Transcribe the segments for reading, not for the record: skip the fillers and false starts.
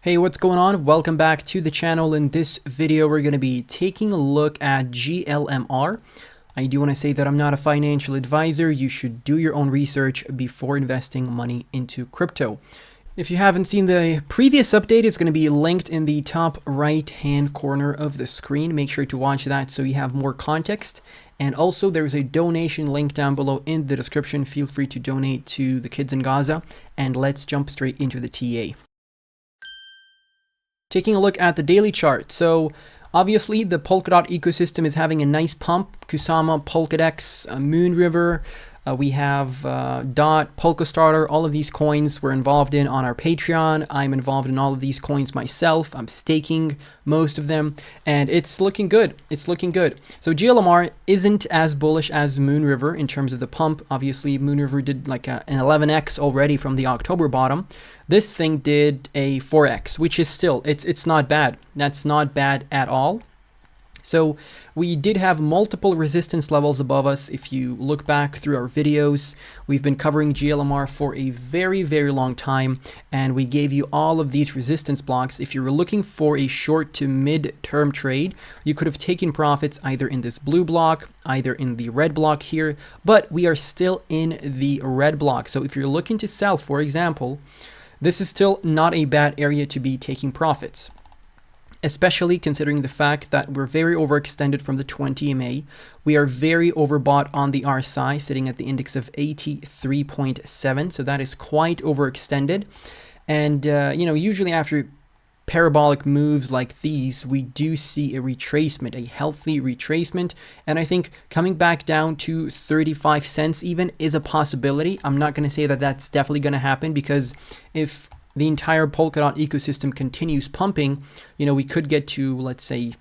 Hey, what's going on? Welcome back to the channel. In this video, we're going to be taking a look at Glmr. I do want to say that I'm not a financial advisor. You should do your own research before investing money into crypto. If you haven't seen the previous update, it's going to be linked in the top right-hand corner of the screen. Make sure to watch that so you have more context. And also, there's a donation link down below in the description. Feel free to donate to the kids in Gaza. And let's jump straight into the TA. Taking a look at the daily chart. So obviously the Polkadot ecosystem is having a nice pump. Kusama, Polkadex, Moonriver. We have Dot, Polkastarter, all of these coins we're involved in on our Patreon. I'm involved in all of these coins myself. I'm staking most of them, and it's looking good. It's looking good. So Glmr isn't as bullish as Moonriver in terms of the pump. Obviously, Moonriver did like an 11x already from the October bottom. This thing did a 4x, which is still, it's not bad. That's not bad at all. So we did have multiple resistance levels above us. If you look back through our videos, we've been covering Glmr for a very, very long time, and we gave you all of these resistance blocks. If you were looking for a short to mid-term trade, you could have taken profits either in this blue block, either in the red block here, but we are still in the red block. So if you're looking to sell, for example, this is still not a bad area to be taking profits, especially considering the fact that we're very overextended from the 20 MA. We are very overbought on the RSI, sitting at the index of 83.7. So that is quite overextended. And, usually after parabolic moves like these, we do see a retracement, a healthy retracement. And I think coming back down to 35 cents even is a possibility. I'm not going to say that that's definitely going to happen, because if the entire Polkadot ecosystem continues pumping, we could get to, let's say,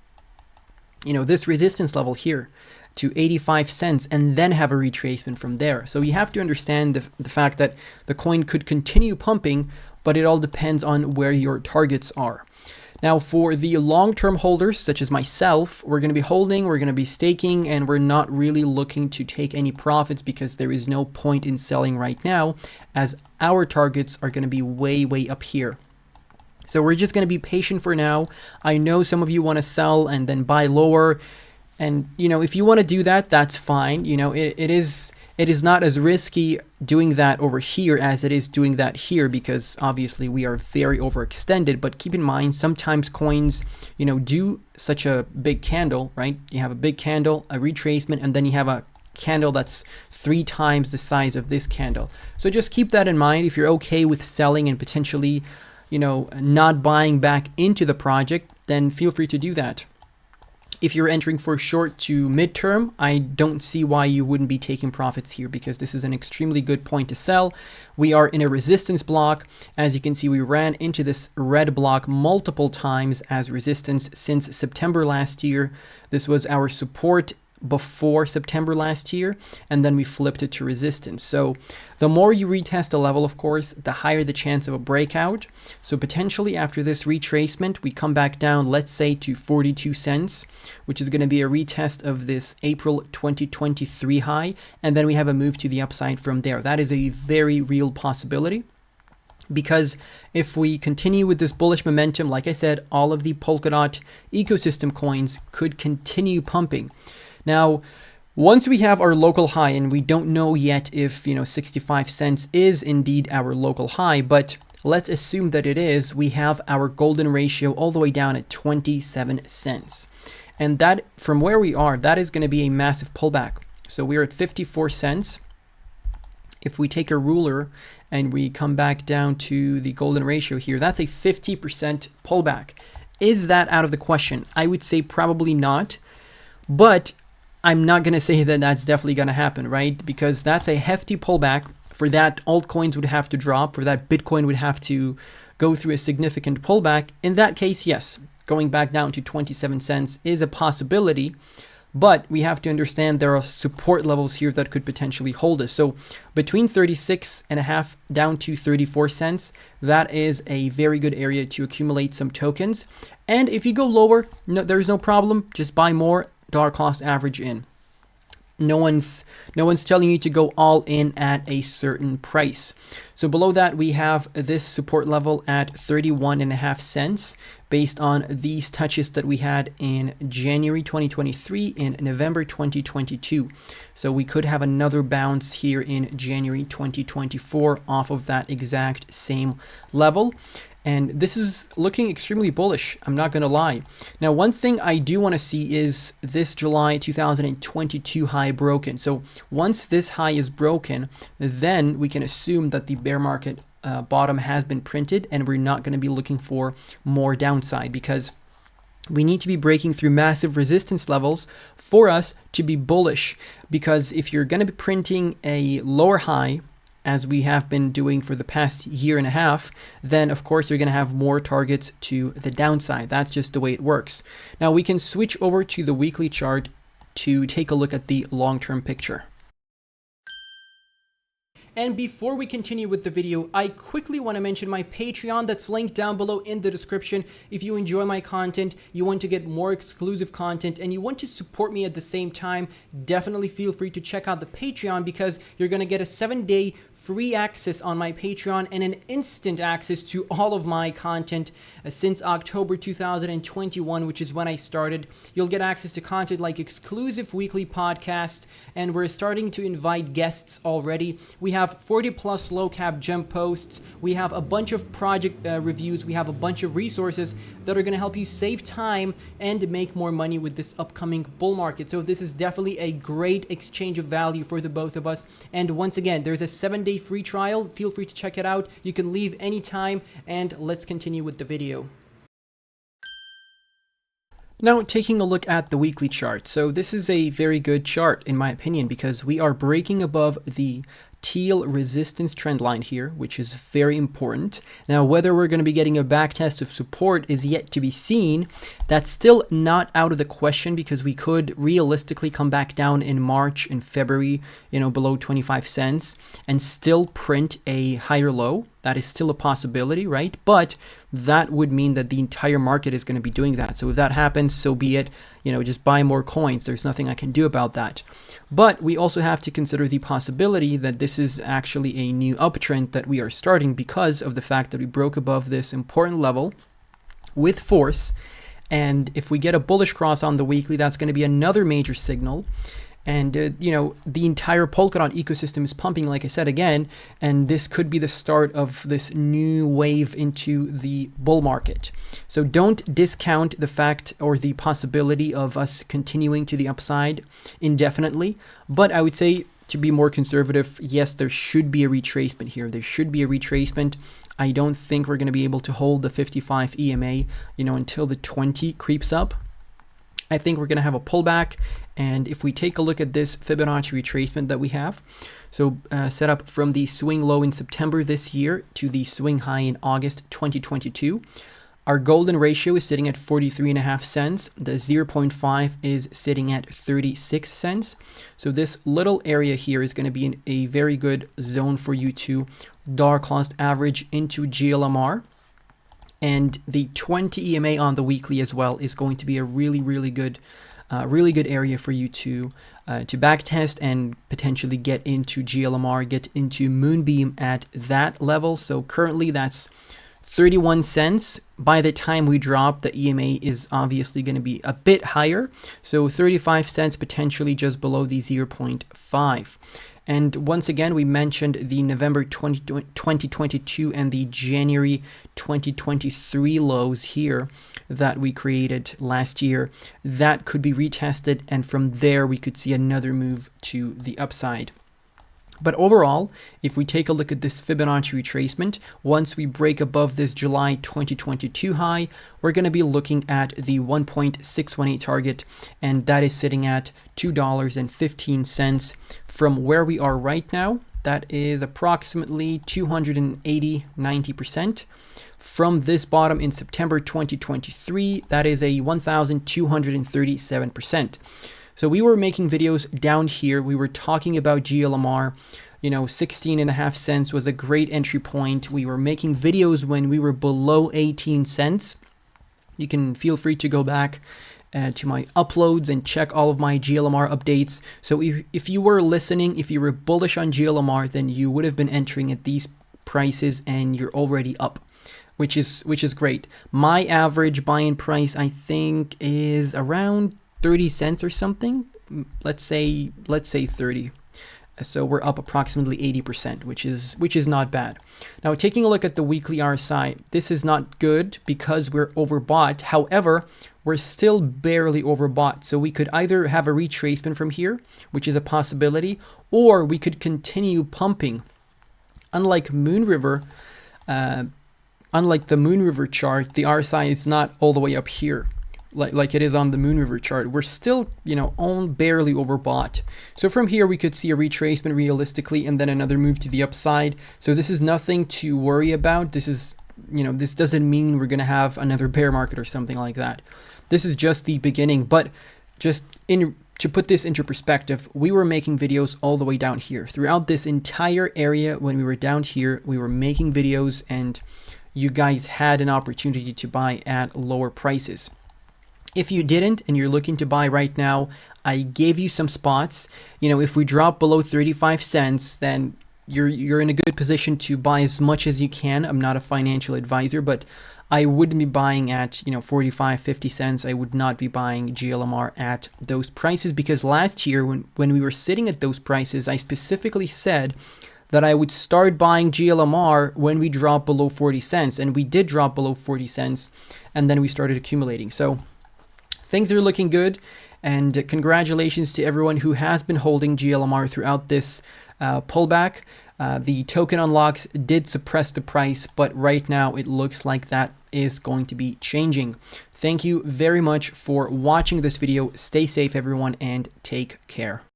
this resistance level here to 85 cents and then have a retracement from there. So you have to understand the fact that the coin could continue pumping, but it all depends on where your targets are. Now, for the long-term holders, such as myself, we're going to be holding, we're going to be staking, and we're not really looking to take any profits because there is no point in selling right now, as our targets are going to be way, way up here. So we're just going to be patient for now. I know some of you want to sell and then buy lower. And, if you want to do that, that's fine. It is not as risky doing that over here as it is doing that here, because obviously we are very overextended. But keep in mind, sometimes coins, do such a big candle, right? You have a big candle, a retracement, and then you have a candle that's 3 times the size of this candle. So just keep that in mind. If you're okay with selling and potentially, not buying back into the project, then feel free to do that. If you're entering for short to midterm, I don't see why you wouldn't be taking profits here, because this is an extremely good point to sell. We are in a resistance block. As you can see, we ran into this red block multiple times as resistance since September last year. This was our support before September last year, and then we flipped it to resistance. So the more you retest a level, of course, the higher the chance of a breakout. So potentially after this retracement, we come back down, let's say, to 42 cents, which is going to be a retest of this April 2023 high, and then we have a move to the upside from there. That is a very real possibility, because if we continue with this bullish momentum, like I said, all of the Polkadot ecosystem coins could continue pumping. Now, once we have our local high, and we don't know yet if 65 cents is indeed our local high, but let's assume that it is, we have our golden ratio all the way down at 27 cents. And that, from where we are, that is going to be a massive pullback. So we're at 54 cents. If we take a ruler and we come back down to the golden ratio here, that's a 50% pullback. Is that out of the question? I would say probably not, but I'm not going to say that that's definitely going to happen, right? Because that's a hefty pullback. For that, altcoins would have to drop. For that, Bitcoin would have to go through a significant pullback. In that case, yes, going back down to 27 cents is a possibility. But we have to understand there are support levels here that could potentially hold us. So between 36.5 down to 34 cents, that is a very good area to accumulate some tokens. And if you go lower, there's no problem. Just buy more dollar cost average in. No one's telling you to go all in at a certain price. So below that, we have this support level at 31.5 cents based on these touches that we had in January 2023 and November 2022. So we could have another bounce here in January 2024 off of that exact same level. And this is looking extremely bullish, I'm not going to lie. Now, one thing I do want to see is this July 2022 high broken. So once this high is broken, then we can assume that the bear market bottom has been printed, and we're not going to be looking for more downside, because we need to be breaking through massive resistance levels for us to be bullish. Because if you're going to be printing a lower high, as we have been doing for the past year and a half, then of course you're going to have more targets to the downside. That's just the way it works. Now we can switch over to the weekly chart to take a look at the long-term picture. And before we continue with the video, I quickly want to mention my Patreon that's linked down below in the description. If you enjoy my content, you want to get more exclusive content, and you want to support me at the same time, definitely feel free to check out the Patreon, because you're going to get a 7-day free access on my Patreon and an instant access to all of my content since October 2021, which is when I started. You'll get access to content like exclusive weekly podcasts, and we're starting to invite guests already. We have 40 plus low cap gem posts. We have a bunch of project reviews. We have a bunch of resources that are going to help you save time and make more money with this upcoming bull market. So this is definitely a great exchange of value for the both of us. And once again, there's a 7-day free trial. Feel free to check it out. You can leave anytime, and let's continue with the video. Now, taking a look at the weekly chart. So this is a very good chart in my opinion, because we are breaking above the teal resistance trend line here, which is very important. Now, whether we're going to be getting a back test of support is yet to be seen. That's still not out of the question, because we could realistically come back down in March and February, below 25 cents and still print a higher low. That is still a possibility, right? But that would mean that the entire market is going to be doing that. So if that happens, so be it. Just buy more coins. There's nothing I can do about that. But we also have to consider the possibility that this is actually a new uptrend that we are starting, because of the fact that we broke above this important level with force. And if we get a bullish cross on the weekly, that's going to be another major signal. And, the entire Polkadot ecosystem is pumping, like I said again, and this could be the start of this new wave into the bull market. So don't discount the fact or the possibility of us continuing to the upside indefinitely. But I would say, to be more conservative, yes, there should be a retracement here. There should be a retracement. I don't think we're going to be able to hold the 55 EMA, until the 20 creeps up. I think we're going to have a pullback. And if we take a look at this Fibonacci retracement that we have, so set up from the swing low in September this year to the swing high in August 2022, our golden ratio is sitting at 43.5 cents. The 0.5 is sitting at 36 cents. So this little area here is going to be in a very good zone for you to dollar cost average into GLMR. And the 20 EMA on the weekly as well is going to be a really good area for you to back test and potentially get into GLMR, get into Moonbeam at that level. So currently that's 31 cents. By the time we drop, the EMA is obviously going to be a bit higher. So 35 cents, potentially just below the 0.5. And once again, we mentioned the November 2022 and the January 2023 lows here that we created last year. That could be retested, and from there we could see another move to the upside. But overall, if we take a look at this Fibonacci retracement, once we break above this July 2022 high, we're going to be looking at the 1.618 target, and that is sitting at $2.15 from where we are right now. That is approximately 280-90%. From this bottom in September 2023, that is a 1,237%. So we were making videos down here. We were talking about GLMR. 16.5 cents was a great entry point. We were making videos when we were below 18 cents. You can feel free to go back to my uploads and check all of my GLMR updates. So if you were listening, if you were bullish on GLMR, then you would have been entering at these prices and you're already up, which is great. My average buy-in price, I think, is around 30 cents or something. Let's say 30. So we're up approximately 80%, which is not bad. Now, taking a look at the weekly RSI, this is not good because we're overbought. However, we're still barely overbought. So we could either have a retracement from here, which is a possibility, or we could continue pumping. Unlike Moonriver, unlike the Moonriver chart, the RSI is not all the way up here like it is on the Moonriver chart. We're still, barely overbought. So from here, we could see a retracement realistically and then another move to the upside. So this is nothing to worry about. This is, this doesn't mean we're going to have another bear market or something like that. This is just the beginning. But to put this into perspective, we were making videos all the way down here. Throughout this entire area, when we were down here, we were making videos and you guys had an opportunity to buy at lower prices. If you didn't and you're looking to buy right now, I gave you some spots. If we drop below 35 cents, then you're in a good position to buy as much as you can. I'm not a financial advisor, but I wouldn't be buying at 45, 50 cents. I would not be buying GLMR at those prices because last year when we were sitting at those prices, I specifically said that I would start buying GLMR when we drop below 40 cents, and we did drop below 40 cents, and then we started accumulating. So things are looking good, and congratulations to everyone who has been holding GLMR throughout this pullback. The token unlocks did suppress the price, but right now it looks like that is going to be changing. Thank you very much for watching this video. Stay safe, everyone, and take care.